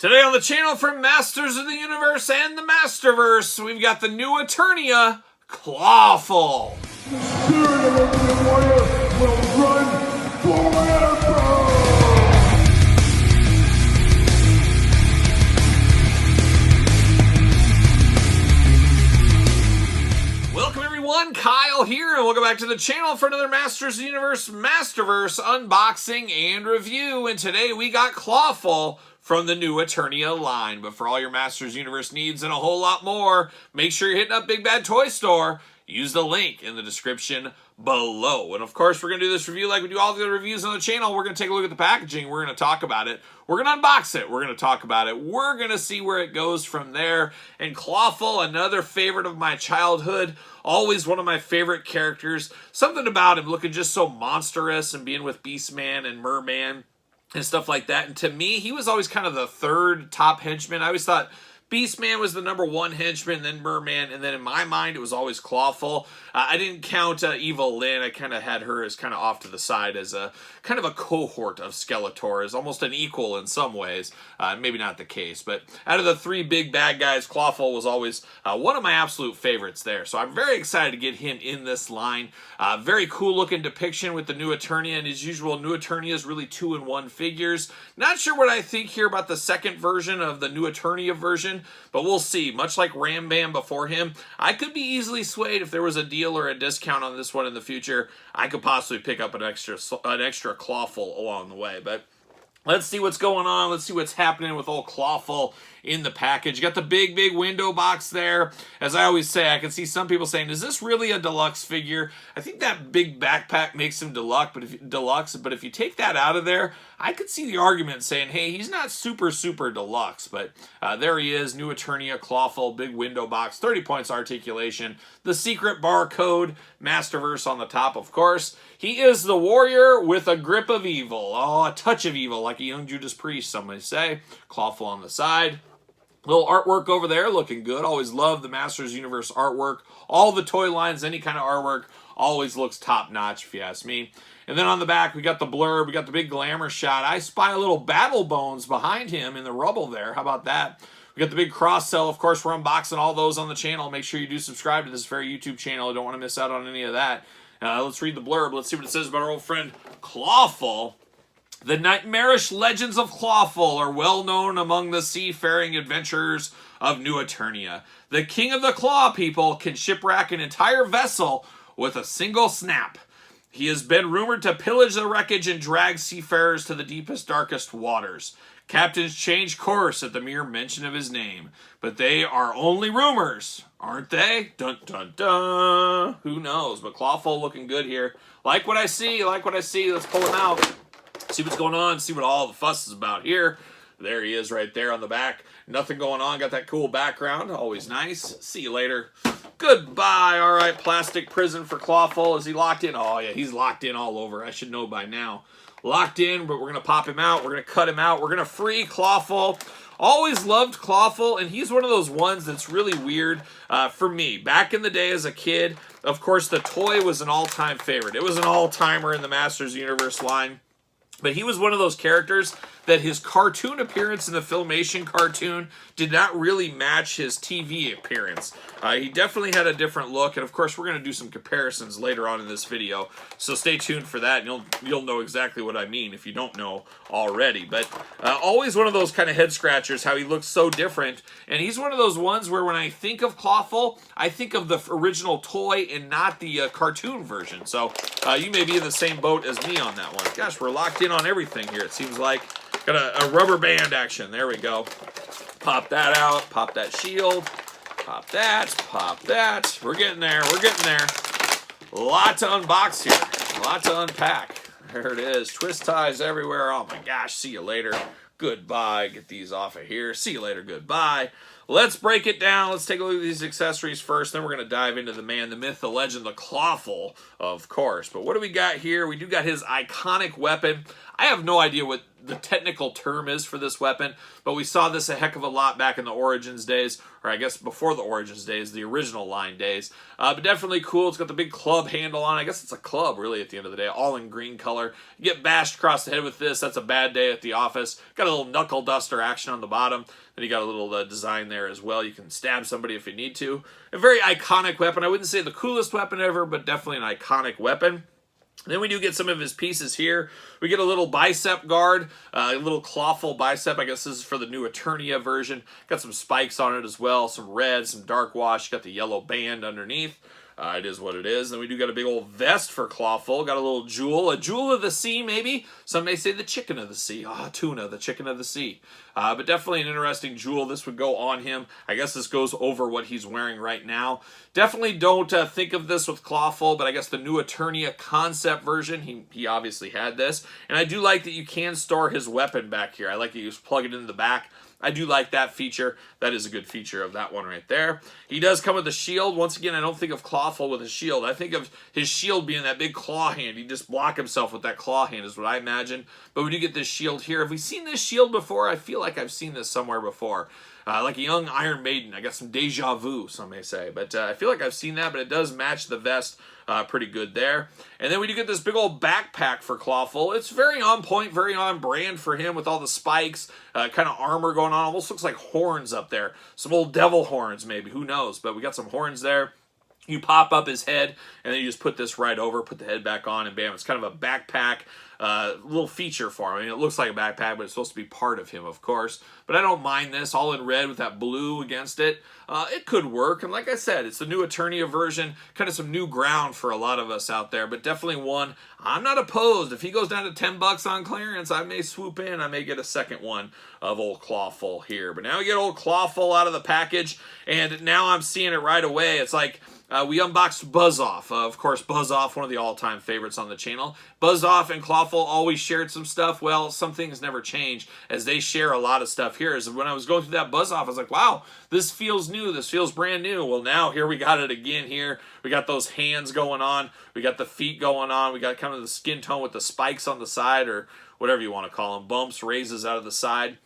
Today on the channel from Masters of the Universe and the Masterverse, we've got the new Eternia, Clawful. The spirit of the warrior will run forever! Welcome everyone, Kyle here, and welcome back to the channel for another Masters of the Universe Masterverse unboxing and review. And today we got Clawful from the new Eternia line. But for all your Masters Universe needs and a whole lot more, make sure you're hitting up Big Bad Toy Store. Use the link in the description below. And of course, we're going to do this review like we do all the other reviews on the channel. We're going to take a look at the packaging. We're going to talk about it. We're going to unbox it. We're going to talk about it. We're going to see where it goes from there. And Clawful, another favorite of my childhood. Always one of my favorite characters. Something about him looking just so monstrous and being with Beastman and Merman and stuff like that. And to me, he was always kind of the third top henchman. I always thought Beastman was the number one henchman, then Merman, and then in my mind, it was always Clawful. I didn't count Evil Lynn. I kind of had her as kind of off to the side as a kind of a cohort of Skeletor, as almost an equal in some ways. Maybe not the case, but out of the three big bad guys, Clawful was always one of my absolute favorites there. So I'm very excited to get him in this line. Very cool looking depiction with the new Eternia, and as usual, new Eternia is really 2-in-1 figures. Not sure what I think here about the second version of the new Eternia version, but we'll see. Much like Ram Bam before him, I could be easily swayed if there was a deal or a discount on this one in the future. I could possibly pick up an extra Clawful along the way, but let's see what's going on. Let's see what's happening with old Clawful in the package. You got the big window box there. As I always say, I can see some people saying, is this really a deluxe figure? I think that big backpack makes him deluxe, but if you take that out of there, I could see the argument saying, hey, he's not super deluxe, but there he is, new Eternia, Clawful, big window box, 30 points articulation, the secret barcode, Masterverse on the top, of course. He is the warrior with a grip of evil. Oh, a touch of evil, like a young Judas Priest, some may say. Clawful on the side. Little artwork over there, looking good. Always love the Masters Universe artwork. All the toy lines, any kind of artwork, always looks top-notch, if you ask me. And then on the back, we got the blurb. We got the big glamour shot. I spy a little battle bones behind him in the rubble there. How about that? We got the big cross-sell. Of course, we're unboxing all those on the channel. Make sure you do subscribe to this very YouTube channel. I don't want to miss out on any of that. Let's read the blurb. Let's see what it says about our old friend Clawful. The nightmarish legends of Clawful are well known among the seafaring adventurers of New Eternia. The king of the Claw people can shipwreck an entire vessel with a single snap. He has been rumored to pillage the wreckage and drag seafarers to the deepest, darkest waters. Captains change course at the mere mention of his name, but they are only rumors, aren't they? Dun dun dun. Who knows? But Clawful looking good here. Like what I see. Let's pull him out. See what's going on, see what all the fuss is about here. There he is right there on the back. Nothing going on, got that cool background, always nice. See you later. Goodbye. All right, plastic prison for Clawful. Is he locked in? Oh yeah, he's locked in all over. I should know by now. Locked in, but we're going to pop him out. We're going to cut him out. We're going to free Clawful. Always loved Clawful, and he's one of those ones that's really weird for me. Back in the day as a kid, of course, the toy was an all-time favorite. It was an all-timer in the Masters Universe line. But he was one of those characters that his cartoon appearance in the Filmation cartoon did not really match his TV appearance. He definitely had a different look, and of course we're going to do some comparisons later on in this video, so stay tuned for that, and you'll know exactly what I mean if you don't know already. But always one of those kind of head scratchers, how he looks so different, and he's one of those ones where when I think of Clawful, I think of the original toy and not the cartoon version. So you may be in the same boat as me on that one. Gosh, we're locked in on everything here, it seems like. Got a rubber band action. There we go. Pop that out. Pop that shield. Pop that. Pop that. We're getting there. We're getting there. A lot to unbox here. A lot to unpack. There it is. Twist ties everywhere. Oh my gosh. See you later. Goodbye. Get these off of here. See you later. Goodbye. Let's break it down. Let's take a look at these accessories first. Then we're going to dive into the man, the myth, the legend, the Clawful, of course. But what do we got here? We do got his iconic weapon. I have no idea what the technical term is for this weapon, but we saw this a heck of a lot back in the Origins days, or I guess before the Origins days, the original line days. But definitely cool. It's got the big club handle on it. I guess it's a club, really, at the end of the day, all in green color. You get bashed across the head with this. That's a bad day at the office. Got a little knuckle duster action on the bottom. Then you got a little design there as well. You can stab somebody if you need to. A very iconic weapon. I wouldn't say the coolest weapon ever, but definitely an iconic weapon. Then we do get some of his pieces here. We get a little bicep guard, a little clawful bicep. I guess this is for the new Eternia version. Got some spikes on it as well, some red, some dark wash. Got the yellow band underneath. It is what it is. Then we do got a big old vest for Clawful. Got a little jewel. A jewel of the sea, maybe. Some may say the chicken of the sea. Ah, tuna, the chicken of the sea. But definitely an interesting jewel. This would go on him. I guess this goes over what he's wearing right now. Definitely don't think of this with Clawful, but I guess the new Eternia concept version, he obviously had this. And I do like that you can store his weapon back here. I like that you just plug it in the back. I do like that feature. That is a good feature of that one right there. He does come with a shield. Once again, I don't think of Clawful with a shield. I think of his shield being that big claw hand. He just block himself with that claw hand is what I imagine. But we do get this shield here. Have we seen this shield before? I feel like I've seen this somewhere before. Like a young Iron Maiden. I got some deja vu, some may say. But I feel like I've seen that, but it does match the vest pretty good there. And then we do get this big old backpack for Clawful. It's very on point, very on brand for him with all the spikes, kind of armor going on. Almost looks like horns up there. Some old devil horns maybe, who knows. But we got some horns there. You pop up his head, and then you just put this right over, put the head back on, and bam, it's kind of a backpack little feature for him. I mean, it looks like a backpack, but it's supposed to be part of him, of course. But I don't mind this, all in red with that blue against it. It could work, and like I said, it's the new Eternia version, kind of some new ground for a lot of us out there, but definitely one I'm not opposed. If he goes down to 10 bucks on clearance, I may swoop in. I may get a second one of old Clawful here. But now we get old Clawful out of the package, and now I'm seeing it right away. It's like we unboxed Buzz-Off. Of course, Buzz-Off, one of the all-time favorites on the channel. Buzz-Off and Clawful always shared some stuff. Well, some things never change, as they share a lot of stuff here. As when I was going through that Buzz-Off, I was like, wow, this feels new. This feels brand new. Well, now here we got it again here. We got those hands going on. We got the feet going on. We got kind of the skin tone with the spikes on the side, or whatever you want to call them. Bumps, raises out of the side.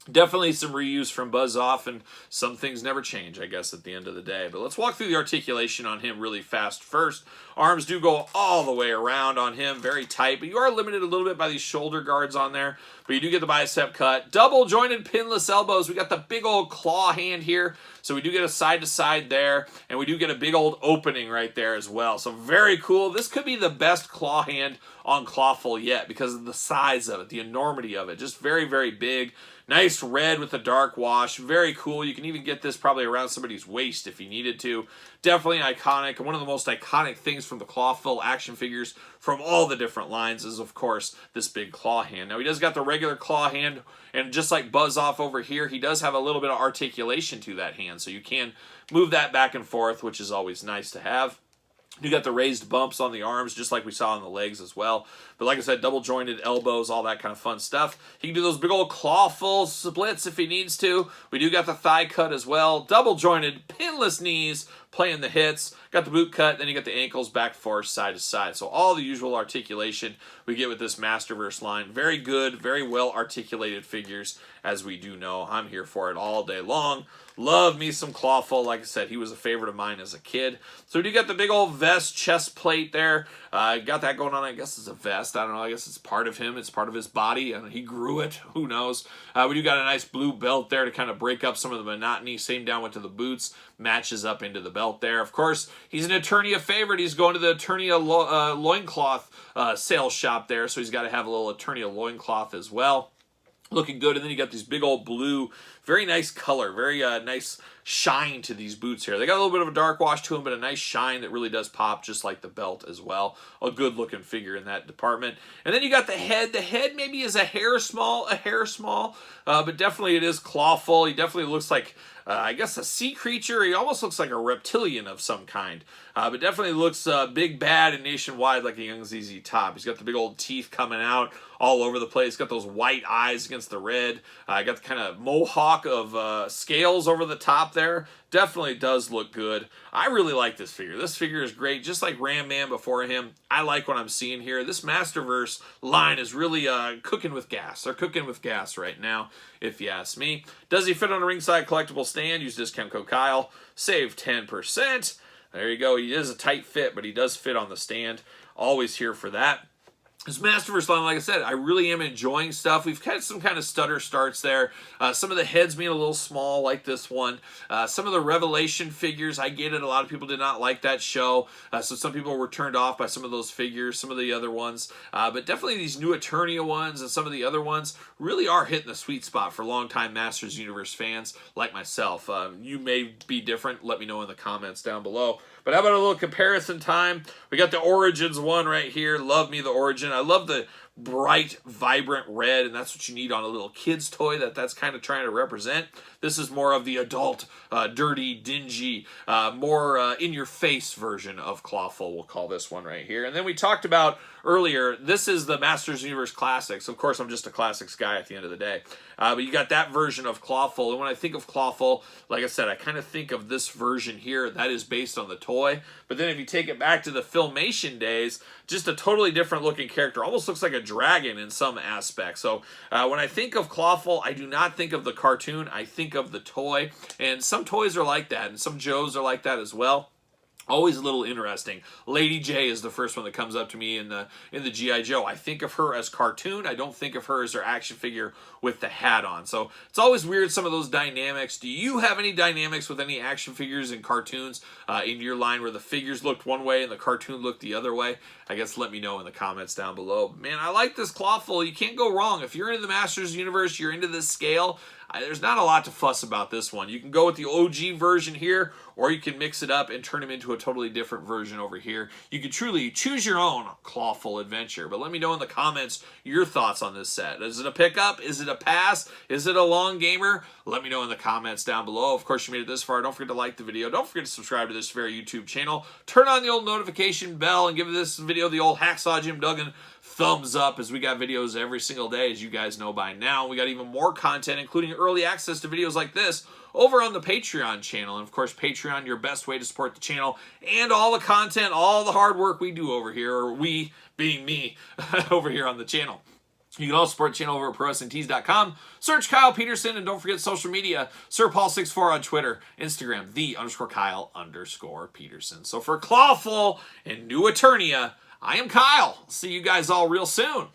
Definitely some reuse from Buzz-Off, and some things never change, I guess, at the end of the day. But let's walk through the articulation on him really fast first. Arms do go all the way around on him, very tight, but you are limited a little bit by these shoulder guards on there. But you do get the bicep cut. Double jointed pinless elbows. We got the big old claw hand here. So we do get a side to side there, and we do get a big old opening right there as well. So very cool. This could be the best claw hand on Clawful yet because of the size of it, the enormity of it. Just very, very big. Nice red with a dark wash. Very cool. You can even get this probably around somebody's waist if you needed to. Definitely iconic. And one of the most iconic things from the Clawful action figures from all the different lines is, of course, this big claw hand. Now, he does got the regular claw hand, and just like Buzz-Off over here, he does have a little bit of articulation to that hand. So you can move that back and forth, which is always nice to have. You got the raised bumps on the arms, just like we saw on the legs as well. But like I said, double jointed elbows, all that kind of fun stuff. He can do those big old Clawful splits if he needs to. We do got the thigh cut as well. Double jointed, pinless knees, playing the hits. Got the boot cut, then you got the ankles back forth, side to side. So all the usual articulation we get with this Masterverse line. Very good, very well articulated figures, as we do know. I'm here for it all day long. Love me some Clawful. Like I said, he was a favorite of mine as a kid. So we do got the big old vest, chest plate there. Got that going on. I guess it's a vest. I don't know. I guess it's part of him. It's part of his body, and he grew it. Who knows? We do got a nice blue belt there to kind of break up some of the monotony. Same down went to the boots. Matches up into the belt there. Of course, he's an Eternia favorite. He's going to the Eternia loincloth sales shop there, so he's got to have a little Eternia loincloth as well. Looking good. And then you got these big old blue, very nice color, very nice shine to these boots here. They got a little bit of a dark wash to them, but a nice shine that really does pop, just like the belt as well. A good looking figure in that department. And then you got the head. The head maybe is a hair small, but definitely it is Clawful. He definitely looks like, I guess, a sea creature. He almost looks like a reptilian of some kind. But definitely looks big, bad, and nationwide like a young ZZ Top. He's got the big old teeth coming out all over the place. Got those white eyes against the red. Got the kind of mohawk block of scales over the top there. Definitely does look good. I really like this figure. This figure is great, just like Ram Man before him. I like what I'm seeing here. This Masterverse line is really cooking with gas. They're cooking with gas right now, if you ask me. Does he fit on a ringside collectible stand? Use discount code Kyle. Save 10%. There you go. He is a tight fit, but he does fit on the stand. Always here for that. This Masterverse line, like I said, I really am enjoying stuff. We've had some kind of stutter starts there. Some of the heads being a little small, like this one. Some of the Revelation figures, I get it. A lot of people did not like that show. So some people were turned off by some of those figures, some of the other ones. But definitely these new Eternia ones and some of the other ones really are hitting the sweet spot for longtime Masters Universe fans like myself. You may be different. Let me know in the comments down below. But how about a little comparison time? We got the Origins one right here. Love me the Origin. I love the bright, vibrant red, and that's what you need on a little kid's toy that's kind of trying to represent. This is more of the adult, dirty, dingy, more in-your-face version of Clawful, we'll call this one right here. And then we talked about earlier, this is the Masters Universe Classics. Of course, I'm just a Classics guy at the end of the day. But you got that version of Clawful, and when I think of Clawful, like I said, I kind of think of this version here. That is based on the toy. But then if you take it back to the Filmation days, just a totally different looking character. Almost looks like a dragon in some aspects. So when I think of Clawful, I do not think of the cartoon. I think of the toy. And some toys are like that, and some Joes are like that as well. Always a little interesting. Lady J is the first one that comes up to me in the G.I. Joe. I think of her as cartoon. I don't think of her as her action figure with the hat on. So it's always weird, some of those dynamics. Do you have any dynamics with any action figures and cartoons in your line where the figures looked one way and the cartoon looked the other way? I guess let me know in the comments down below. Man, I like this Clawful. You can't go wrong. If you're into the Masters Universe, you're into this scale, there's not a lot to fuss about this one. You can go with the OG version here, or you can mix it up and turn them into a totally different version over here. You can truly choose your own Clawful adventure. But let me know in the comments your thoughts on this set. Is it a pickup? Is it a pass? Is it a long gamer? Let me know in the comments down below. Of course, you made it this far. Don't forget to like the video. Don't forget to subscribe to this very YouTube channel. Turn on the old notification bell and give this video the old Hacksaw Jim Duggan thumbs up, as we got videos every single day, as you guys know by now. We got even more content, including early access to videos like this over on the Patreon channel. And of course, Patreon, your best way to support the channel and all the content, all the hard work we do over here, or we being me over here on the channel. You can also support the channel over at ProWrestlingTees.com. Search Kyle Peterson, and don't forget social media. SirPaul64 on Twitter, Instagram, _Kyle_Peterson. So for Clawful and New Eternia, I am Kyle. See you guys all real soon.